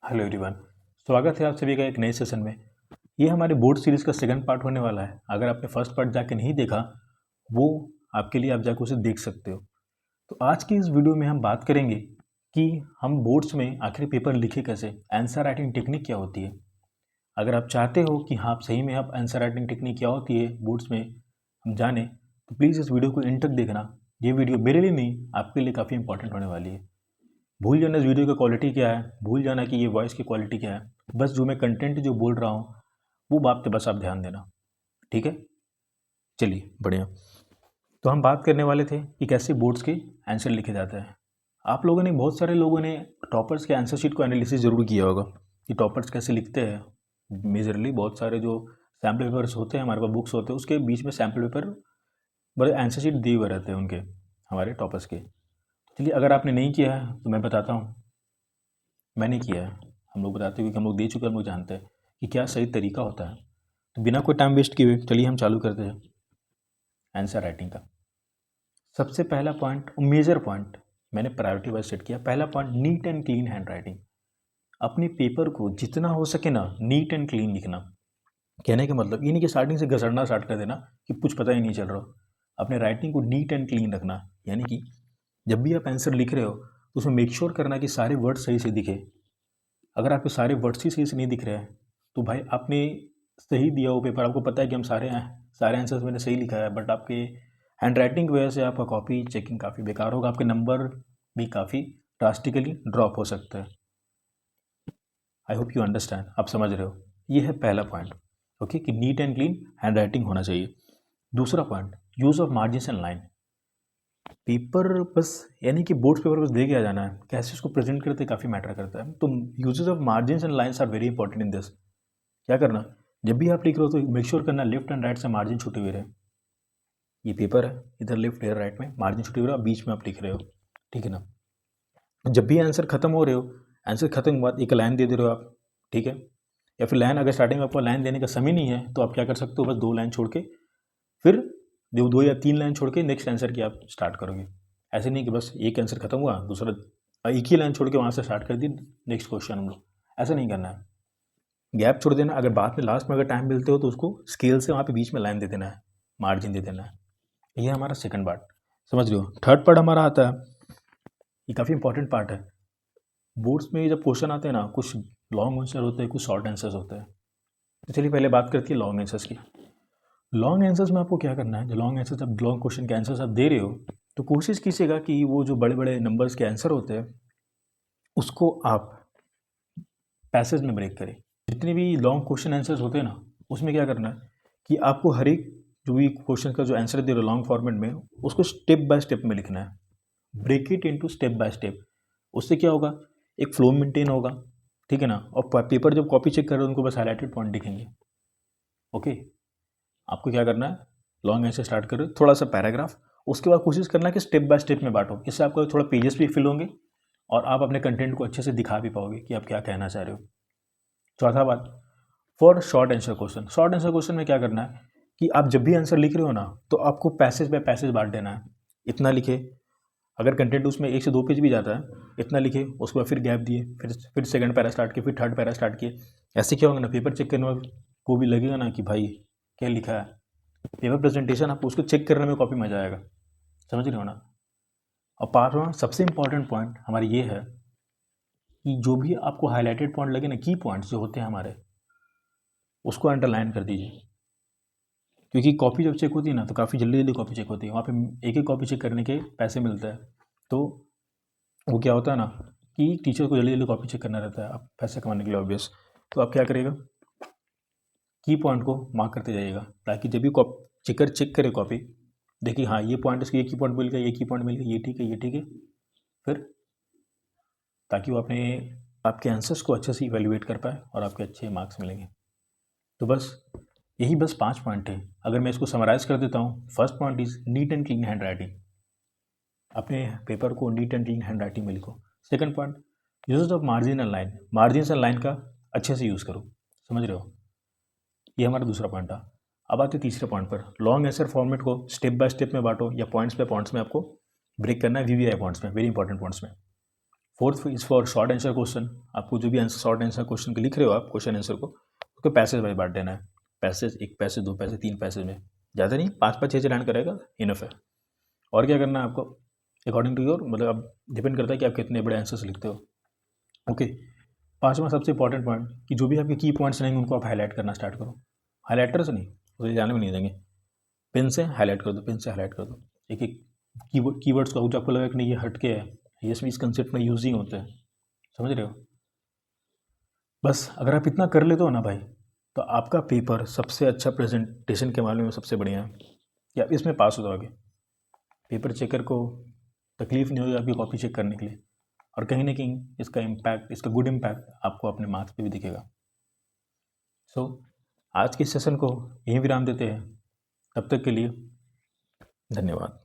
Hello everyone. स्वागत है आप सभी का एक नए सेशन में। ये हमारे बोर्ड सीरीज़ का सेकंड पार्ट होने वाला है। अगर आपने फर्स्ट पार्ट जाके नहीं देखा, वो आपके लिए आप जाकर उसे देख सकते हो। तो आज की इस वीडियो में हम बात करेंगे कि हम बोर्ड्स में आखिर पेपर लिखे कैसे, आंसर राइटिंग टेक्निक क्या होती है। अगर आप चाहते हो कि हाँ, आप सही में आप आंसर राइटिंग टेक्निक क्या होती है बोर्ड्स में हम जाने, तो प्लीज़ इस वीडियो को एंड तक देखना। ये वीडियो मेरे लिए नहीं, आपके लिए काफ़ी इंपॉर्टेंट होने वाली है। भूल जाना इस वीडियो की क्वालिटी क्या है, भूल जाना कि ये वॉइस की क्वालिटी क्या है। बस जो मैं कंटेंट जो बोल रहा हूँ वो बात पे बस आप ध्यान देना, ठीक है। चलिए बढ़िया। तो हम बात करने वाले थे कि कैसे बोर्ड्स के आंसर लिखे जाते हैं। आप लोगों ने, बहुत सारे लोगों ने टॉपर्स के आंसर शीट को एनालिसिस ज़रूर किया होगा कि टॉपर्स कैसे लिखते हैं। मेजरली बहुत सारे जो सैम्पल पेपर्स होते हैं हमारे पास, बुक्स होते हैं, उसके बीच में सैम्पल पेपर बड़े आंसर शीट दिए हुए रहते हैं उनके, हमारे टॉपर्स के। चलिए, अगर आपने नहीं किया है तो मैं बताता हूँ। मैंने किया है। हम लोग बताते हुए कि हम लोग दे चुके हैं, हम लोग जानते हैं कि क्या सही तरीका होता है। तो बिना कोई टाइम वेस्ट किए हुए चलिए हम चालू करते हैं आंसर राइटिंग का। सबसे पहला पॉइंट, मेजर पॉइंट मैंने प्रायोरिटी वाइज सेट किया। पहला point, neat and clean hand writing. अपने पेपर को जितना हो सके ना नीट एंड क्लीन लिखना। कहने का मतलब ये नहीं कि स्टार्टिंग से घसड़ना स्टार्ट कर देना कि कुछ पता ही नहीं चल रहा हो। अपने राइटिंग को नीट एंड क्लीन रखना, यानी कि जब भी आप आंसर लिख रहे हो तो उसमें मेक श्योर करना कि सारे वर्ड सही से दिखे। अगर आपके सारे वर्ड्स ही सही से नहीं दिख रहे हैं तो भाई आपने सही दिया वो पेपर, आपको पता है कि हम सारे आंसर्स मैंने सही लिखा है, बट आपके हैंड राइटिंग की वजह से आपका कॉपी चेकिंग काफ़ी बेकार होगा, आपके नंबर भी काफ़ी ड्रास्टिकली ड्रॉप हो सकता है। आई होप यू अंडरस्टैंड, आप समझ रहे हो। ये है पहला पॉइंट, ओके, कि neat and clean hand writing होना चाहिए। दूसरा point, use of margins and line. Paper बस, यानी कि बोर्ड्स पेपर बस दे के आ जाना है, कैसे उसको प्रेजेंट करते काफ़ी मैटर करता है। तो uses of margins and lines are very important in this. क्या करना, जब भी आप लिख रहे हो तो मेक श्योर करना लेफ्ट एंड राइट से मार्जिन छूटे हुए रहे। ये पेपर है, इधर लेफ्ट इधर राइट में मार्जिन छूटे हुए रहे, बीच में आप लिख रहे हो, ठीक है ना। जब भी आंसर खत्म हो रहे हो, आंसर खत्म के बाद एक लाइन दे दे रहे हो आप, ठीक है। या फिर लाइन, अगर स्टार्टिंग में आपको लाइन देने का समय नहीं है तो आप क्या कर सकते हो, बस 2 लाइन छोड़ के फिर 2 या 3 लाइन छोड़ के नेक्स्ट आंसर की आप स्टार्ट करोगे। ऐसे नहीं कि बस एक आंसर खत्म हुआ, दूसरा एक ही लाइन छोड़ के वहाँ से स्टार्ट कर दी नेक्स्ट क्वेश्चन हम लोग। ऐसा नहीं करना है, गैप छोड़ देना। अगर बाद में लास्ट में अगर टाइम मिलते हो तो उसको स्केल से वहाँ पे बीच में लाइन दे देना है, मार्जिन दे देना है। ये हमारा सेकंड पार्ट, समझ रहे हो। थर्ड पार्ट हमारा आता है, ये काफ़ी इंपॉर्टेंट पार्ट है। बोर्ड्स में जब क्वेश्चन आते हैं ना, कुछ लॉन्ग आंसर होते हैं, कुछ शॉर्ट आंसर्स होते हैं। तो चलिए पहले बात करते हैं लॉन्ग आंसर्स की। लॉन्ग आंसर्स में आपको क्या करना है, जो लॉन्ग आंसर, जब लॉन्ग क्वेश्चन के आंसर्स आप दे रहे हो तो कोशिश कीजिएगा कि वो जो बड़े बड़े नंबर्स के आंसर होते हैं उसको आप पैसेज में ब्रेक करें। जितने भी लॉन्ग क्वेश्चन आंसर्स होते हैं ना, उसमें क्या करना है कि आपको हर एक जो भी क्वेश्चन का जो आंसर दे रहे हो लॉन्ग फॉर्मेट में, उसको स्टेप बाय स्टेप में लिखना है। Break it into step by step. उससे क्या होगा, एक फ्लो मेंटेन होगा, ठीक है ना। और पेपर जब कॉपी चेक कर रहे हो उनको बस हाईलाइटेड पॉइंट दिखेंगे, ओके। आपको क्या करना है, लॉन्ग आंसर स्टार्ट करो, थोड़ा सा पैराग्राफ, उसके बाद कोशिश करना कि स्टेप बाय स्टेप में बांटो। इससे आपका थोड़ा पेजेस भी फिल होंगे और आप अपने कंटेंट को अच्छे से दिखा भी पाओगे कि आप क्या कहना चाह रहे हो। चौथा बात, for short answer question. Short answer question में क्या करना है कि आप जब भी आंसर लिख रहे हो ना तो आपको पैसेज बाय पैसेज बांट देना है। इतना लिखे, अगर कंटेंट उसमें 1 से 2 पेज भी जाता है, इतना लिखे, उसके बाद फिर गैप दिए, फिर सेकंड पैरा स्टार्ट किए, फिर थर्ड पैरा स्टार्ट किए। ऐसे क्या होगा ना, पेपर चेक करने वाले को भी लगेगा ना कि भाई क्या लिखा है। पेपर प्रेजेंटेशन आपको उसको चेक करने में कॉपी मजा आएगा, समझ रहे हो ना। और पांचवा सबसे इंपॉर्टेंट पॉइंट हमारी ये है कि जो भी आपको हाईलाइटेड पॉइंट लगे ना, की पॉइंट्स जो होते हैं हमारे, उसको अंडरलाइन कर दीजिए। क्योंकि कॉपी जब चेक होती है ना तो काफ़ी जल्दी जल्दी कॉपी चेक होती है, वहाँ पे एक एक कॉपी चेक करने के पैसे मिलते हैं। तो वो क्या होता है ना कि टीचर को जल्दी जल्दी कॉपी चेक करना रहता है, आप पैसे कमाने के लिए ऑब्वियस। तो आप क्या करेगा, की पॉइंट को मार्क करते जाइएगा, ताकि जब भी चेकर चेक करे कॉपी, देखिए हाँ ये पॉइंट, इसको ये की पॉइंट मिल गया, ये की पॉइंट मिल गया, ये ठीक है, ये ठीक है। फिर ताकि वो अपने आपके आंसर्स को अच्छे से इवेल्युएट कर पाए और आपके अच्छे मार्क्स मिलेंगे। तो बस यही बस 5 पॉइंट है। अगर मैं इसको समराइज कर देता हूँ, first point is neat and clean hand writing. अपने पेपर को neat and clean hand writing में लिखो। Second point, use of margin and line. Margin and line का अच्छे से यूज़ करो, समझ रहे हो। ये हमारा दूसरा पॉइंट था। अब आते तीसरे पॉइंट पर, लॉन्ग आंसर फॉर्मेट को स्टेप बाय स्टेप में बांटो या पॉइंट्स बाय पॉइंट्स में आपको ब्रेक करना है, वीवीआई पॉइंट्स में, वेरी इंपॉर्टेंट पॉइंट्स में। Fourth is for short answer question. आपको जो भी आंसर शॉर्ट आंसर क्वेश्चन के लिख रहे हो आप क्वेश्चन आंसर को, उसको पैसेज वाइज बांट देना है। पैसेज, 1 पैसेज, 2 पैसेज, 3 पैसेज में, ज़्यादा नहीं, 5-5 6-6 लाइन करेगा इनफ है। और क्या करना है आपको, अकॉर्डिंग टू योर, मतलब अब डिपेंड करता है कि आप कितने बड़े आंसर्स लिखते हो। ओके, पाँचवा सबसे इंपॉर्टेंट पॉइंट कि जो भी आपके की पॉइंट्स रहेंगे उनको आप हाईलाइट करना स्टार्ट करो। हाईलाइटर से नहीं, उसे जाने में नहीं देंगे, पेन से हाईलाइट कर दो, पेन से हाईलाइट कर दो। एक एक कीवर्ड्स का जो आपको लगा कि नहीं ये हटके है, ये इस कंसेप्ट में यूज ही होते हैं, समझ रहे हो। बस अगर आप इतना कर लेते हो ना भाई, तो आपका पेपर सबसे अच्छा प्रेजेंटेशन के मामले में सबसे बढ़िया है कि आप इसमें पास हो जाओगे। पेपर चेकर को तकलीफ नहीं होगी आपकी कॉपी चेक करने के लिए, और कहीं ना कहीं इसका इम्पैक्ट, इसका गुड इम्पैक्ट आपको अपने मार्क्स पे भी दिखेगा। सो आज के सेशन को यहीं विराम देते हैं। तब तक के लिए धन्यवाद।